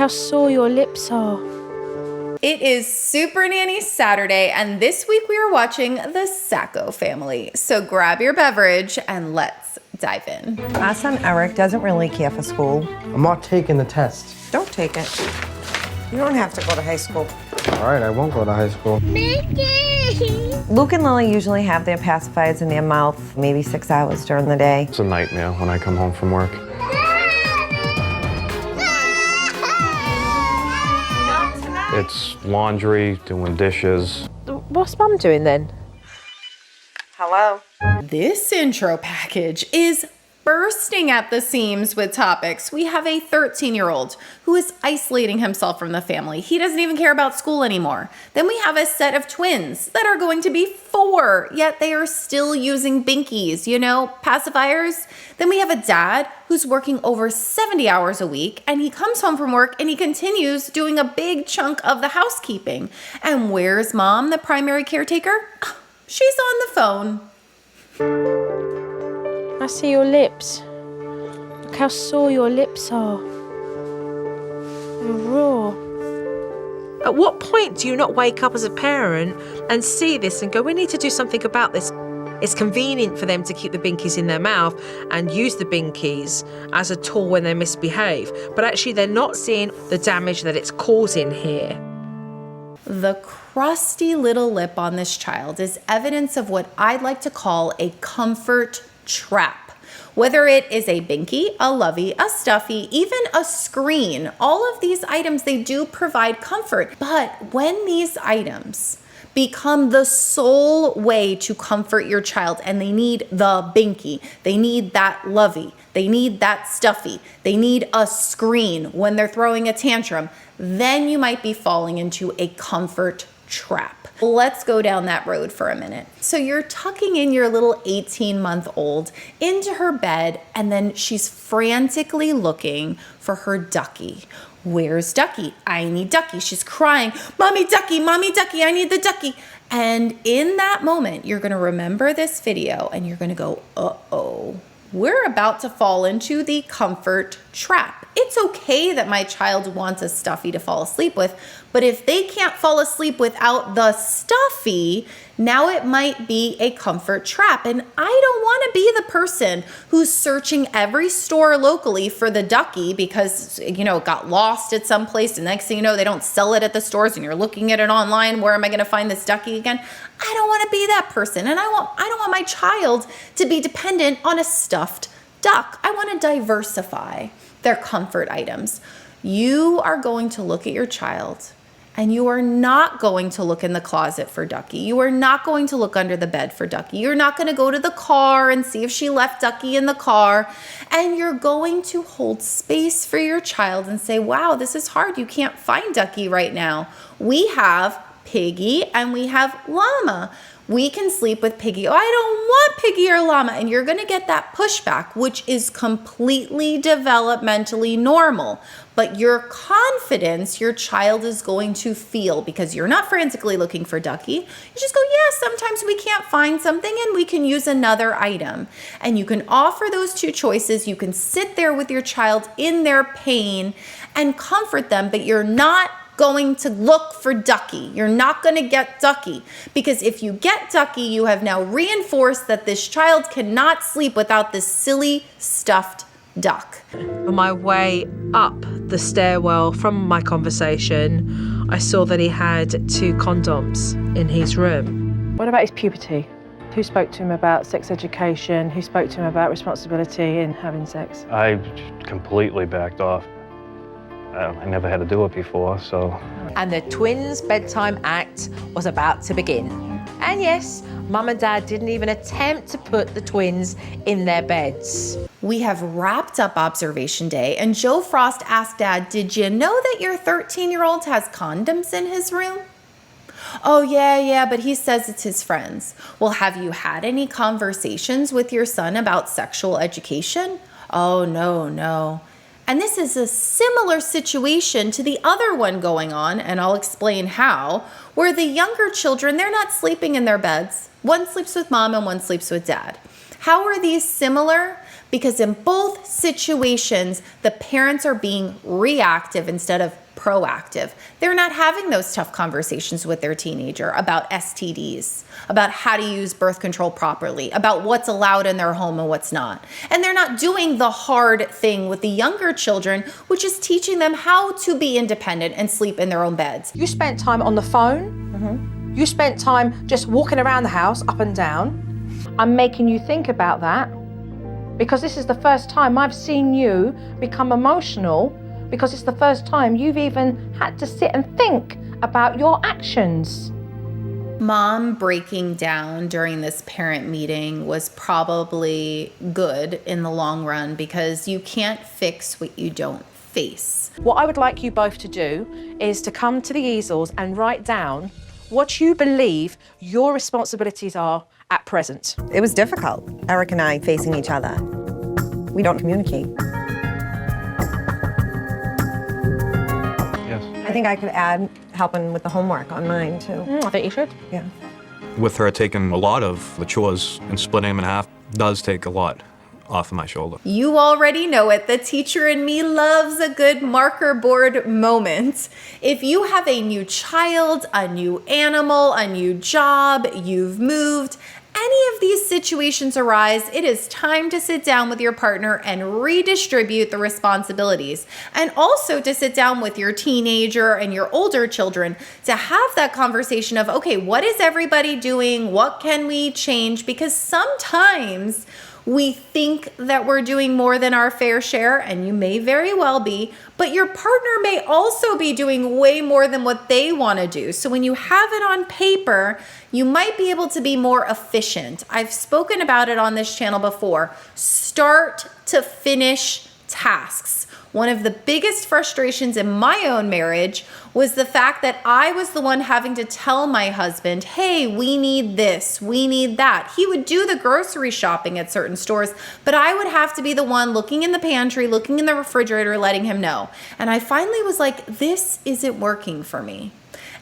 how sore your lips are. It is Supernanny Saturday, and this week we are watching The Sacco Family. So grab your beverage and let's dive in. Our son Eric doesn't really care for school. I'm not taking the test. Don't take it. You don't have to go to high school. All right, I won't go to high school. Mickey! Luke and Lily usually have their pacifiers in their mouth maybe 6 hours during the day. It's a nightmare when I come home from work. It's laundry, doing dishes. What's Mum doing then? Hello? This intro package is bursting at the seams with topics. We have a 13-year-old who is isolating himself from the family. He doesn't even care about school anymore. Then we have a set of twins that are going to be 4, yet they are still using binkies, you know, pacifiers. Then we have a dad who's working over 70 hours a week, and he comes home from work and he continues doing a big chunk of the housekeeping. And where's Mom, the primary caretaker? She's on the phone. I see your lips. Look how sore your lips are. You're raw. At what point do you not wake up as a parent and see this and go, we need to do something about this? It's convenient for them to keep the binkies in their mouth and use the binkies as a tool when they misbehave, but actually they're not seeing the damage that it's causing here. The crusty little lip on this child is evidence of what I'd like to call a comfort trap. Whether it is a binky, a lovey, a stuffy, even a screen, all of these items, they do provide comfort. But when these items become the sole way to comfort your child and they need the binky, they need that lovey, they need that stuffy, they need a screen when they're throwing a tantrum, then you might be falling into a comfort trap. Let's go down that road for a minute. So you're tucking in your little 18-month-old into her bed, and then she's frantically looking for her ducky. Where's Ducky? I need Ducky. She's crying, Mommy Ducky, I need the Ducky. And in that moment, you're gonna remember this video and you're gonna go, uh-oh, we're about to fall into the comfort trap. It's okay that my child wants a stuffy to fall asleep with, but if they can't fall asleep without the stuffy, now it might be a comfort trap. And I don't want to be the person who's searching every store locally for the ducky because, you know, it got lost at some place. And next thing you know, they don't sell it at the stores and you're looking at it online. Where am I going to find this ducky again? I don't want to be that person. And I don't want my child to be dependent on a stuffed duck. I want to diversify their comfort items. You are going to look at your child and you are not going to look in the closet for Ducky. You are not going to look under the bed for Ducky. You're not going to go to the car and see if she left Ducky in the car. And you're going to hold space for your child and say, wow, this is hard. You can't find Ducky right now. We have Piggy and we have Llama. We can sleep with Piggy. Oh, I don't want Piggy or Llama. And you're going to get that pushback, which is completely developmentally normal. But your confidence, your child is going to feel because you're not frantically looking for Ducky. You just go, yeah, sometimes we can't find something and we can use another item. And you can offer those two choices. You can sit there with your child in their pain and comfort them, but you're not going to look for Ducky. You're not going to get Ducky because if you get Ducky, you have now reinforced that this child cannot sleep without this silly stuffed duck. On my way up the stairwell from my conversation, I saw that he had 2 condoms in his room. What about his puberty? Who spoke to him about sex education? Who spoke to him about responsibility in having sex? I completely backed off. I never had to do it before, so. And the twins' bedtime act was about to begin. And yes, Mum and Dad didn't even attempt to put the twins in their beds. We have wrapped up observation day and Joe Frost asked Dad, did you know that your 13-year-old has condoms in his room? Oh, yeah, but he says it's his friends. Well, have you had any conversations with your son about sexual education? Oh, no. And this is a similar situation to the other one going on, and I'll explain how, where the younger children, they're not sleeping in their beds. One sleeps with Mom and one sleeps with Dad. How are these similar? because in both situations, the parents are being reactive instead of proactive. They're not having those tough conversations with their teenager about STDs, about how to use birth control properly, about what's allowed in their home and what's not. And they're not doing the hard thing with the younger children, which is teaching them how to be independent and sleep in their own beds. You spent time on the phone. You spent time just walking around the house, up and down. I'm making you think about that because this is the first time I've seen you become emotional, because it's the first time you've even had to sit and think about your actions. Mom breaking down during this parent meeting was probably good in the long run because you can't fix what you don't face. What I would like you both to do is to come to the easels and write down what you believe your responsibilities are at present. It was difficult, Eric and I facing each other. We don't communicate. Yes. I think I could add helping with the homework on mine too. I think you should. Yeah. With her taking a lot of the chores and splitting them in half does take a lot off of my shoulder. You already know it. The teacher in me loves a good marker board moment. If you have a new child, a new animal, a new job, you've moved, any of these situations arise, it is time to sit down with your partner and redistribute the responsibilities. And also to sit down with your teenager and your older children to have that conversation of, okay, what is everybody doing? What can we change? Because sometimes we think that we're doing more than our fair share, and you may very well be, but your partner may also be doing way more than what they want to do. So when you have it on paper, you might be able to be more efficient. I've spoken about it on this channel before. Start to finish tasks. One of the biggest frustrations in my own marriage was the fact that I was the one having to tell my husband, hey, we need this, we need that. He would do the grocery shopping at certain stores, but I would have to be the one looking in the pantry, looking in the refrigerator, letting him know. And I finally was like, this isn't working for me.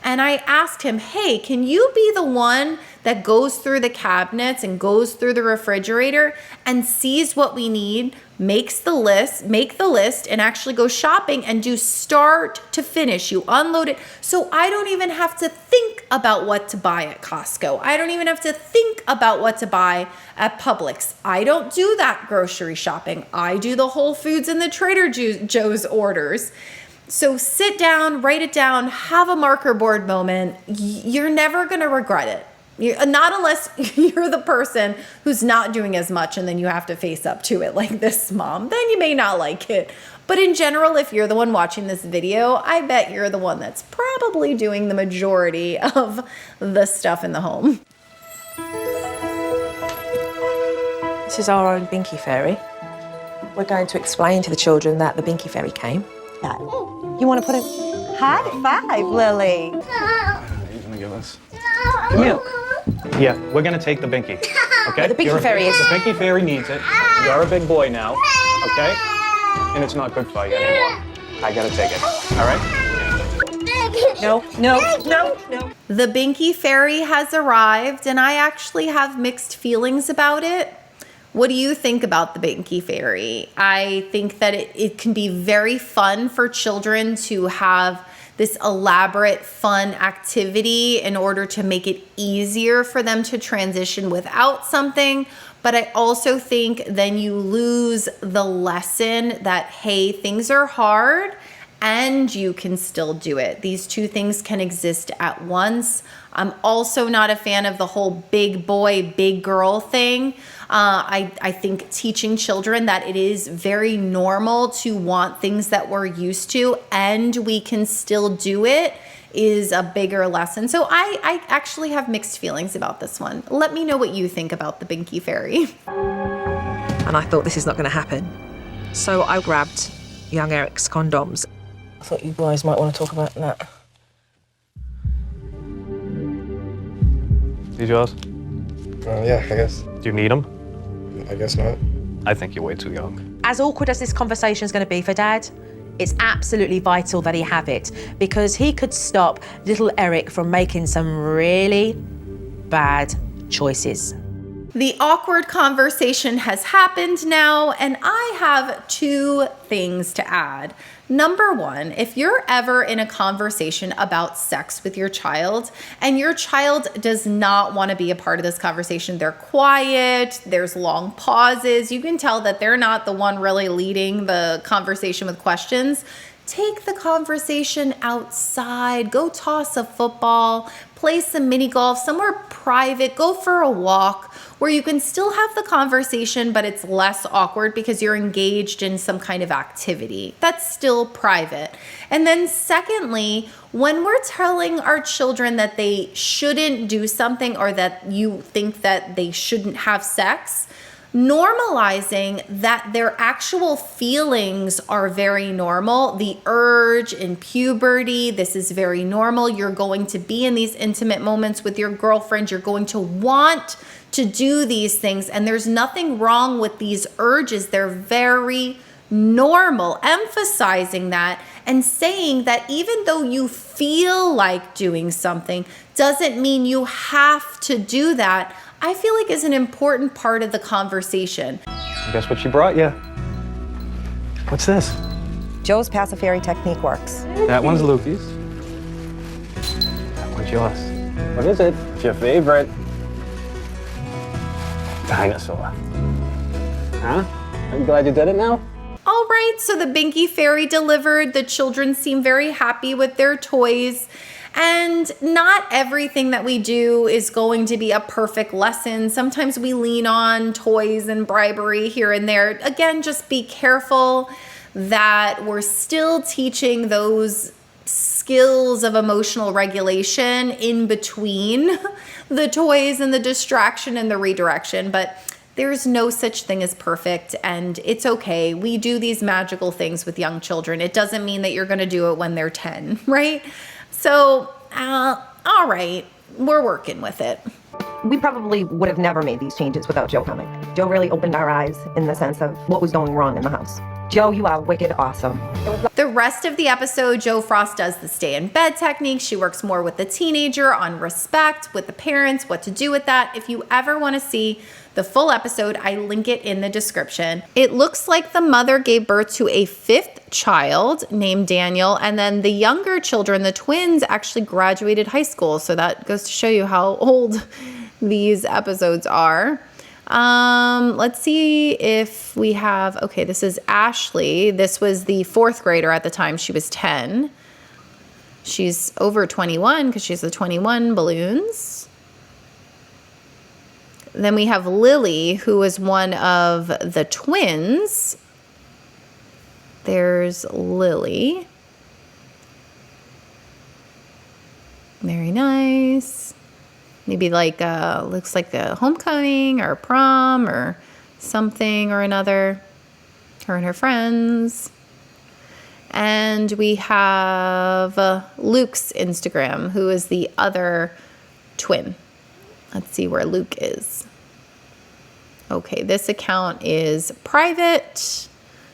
And I asked him, hey, can you be the one that goes through the cabinets and goes through the refrigerator and sees what we need, make the list, and actually go shopping and do start to finish. You unload it. So I don't even have to think about what to buy at Costco. I don't even have to think about what to buy at Publix. I don't do that grocery shopping. I do the Whole Foods and the Trader Joe's orders. So sit down, write it down, have a marker board moment. You're never going to regret it. Not unless you're the person who's not doing as much and then you have to face up to it like this mom. Then you may not like it. But in general, if you're the one watching this video, I bet you're the one that's probably doing the majority of the stuff in the home. This is our own Binky Fairy. We're going to explain to the children that the Binky Fairy came. You want to put it? High five, Lily. You're gonna give us milk. Yeah, we're gonna take the Binky. Okay? The Binky Fairy is. The Binky Fairy needs it. You're a big boy now. Okay? And it's not good for you anymore. I gotta take it. All right? No. The Binky Fairy has arrived, and I actually have mixed feelings about it. What do you think about the Binky Fairy? I think that it can be very fun for children to have this elaborate, fun activity in order to make it easier for them to transition without something. But I also think then you lose the lesson that, hey, things are hard and you can still do it. These two things can exist at once. I'm also not a fan of the whole big boy, big girl thing. I think teaching children that it is very normal to want things that we're used to and we can still do it is a bigger lesson. So I actually have mixed feelings about this one. Let me know what you think about the Binky Fairy. And I thought this is not going to happen. So I grabbed young Eric's condoms. I thought you guys might want to talk about that. These yours? Yeah, I guess. Do you need them? I guess not. I think you're way too young. As awkward as this conversation is going to be for Dad, it's absolutely vital that he have it because he could stop little Eric from making some really bad choices. The awkward conversation has happened now, and I have 2 things to add. Number 1, if you're ever in a conversation about sex with your child and your child does not want to be a part of this conversation, they're quiet, there's long pauses, you can tell that they're not the one really leading the conversation with questions, take the conversation outside, go toss a football, play some mini golf, somewhere private, go for a walk where you can still have the conversation, but it's less awkward because you're engaged in some kind of activity. That's still private. And then secondly, when we're telling our children that they shouldn't do something or that you think that they shouldn't have sex, normalizing that their actual feelings are very normal. The urge in puberty, this is very normal. You're going to be in these intimate moments with your girlfriend. You're going to want to do these things, and there's nothing wrong with these urges. They're very normal. Emphasizing that and saying that even though you feel like doing something doesn't mean you have to do that, I feel like is an important part of the conversation. Guess what she brought you? What's this? Joe's pacifier technique works. That one's Lukey's. That one's yours. What is it? It's your favorite. Dinosaur. Huh? Are you glad you did it now? All right, so the Binky Fairy delivered. The children seem very happy with their toys. And not everything that we do is going to be a perfect lesson. Sometimes we lean on toys and bribery here and there. Again, just be careful that we're still teaching those skills of emotional regulation in between the toys and the distraction and the redirection. But there's no such thing as perfect, and it's okay. We do these magical things with young children. It doesn't mean that you're going to do it when they're 10, right? So, all right, we're working with it. We probably would have never made these changes without Joe coming. Joe really opened our eyes in the sense of what was going wrong in the house. Joe, you are wicked awesome. The rest of the episode, Joe Frost does the stay in bed technique. She works more with the teenager on respect, with the parents, what to do with that. If you ever want to see the full episode, I link it in the description. It looks like the mother gave birth to a 5th child named Daniel, and then the younger children, the twins, actually graduated high school. So that goes to show you how old these episodes are. Let's see if we have, okay, this is Ashley. This was the 4th grader at the time. She was 10. She's over 21 because she's the 21 balloons. Then we have Lily, who was one of the twins. There's Lily. Very nice. Maybe like, looks like a homecoming or prom or something or another. Her and her friends. And we have Luke's Instagram, who is the other twin. Let's see where Luke is. Okay, this account is private,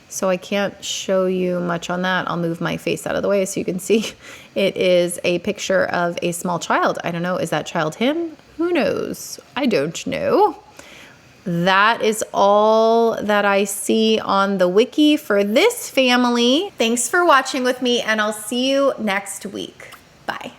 so I can't show you much on that. I'll move my face out of the way so you can see. It is a picture of a small child. I don't know, is that child him? Who knows? I don't know. That is all that I see on the wiki for this family. Thanks for watching with me, and I'll see you next week. Bye.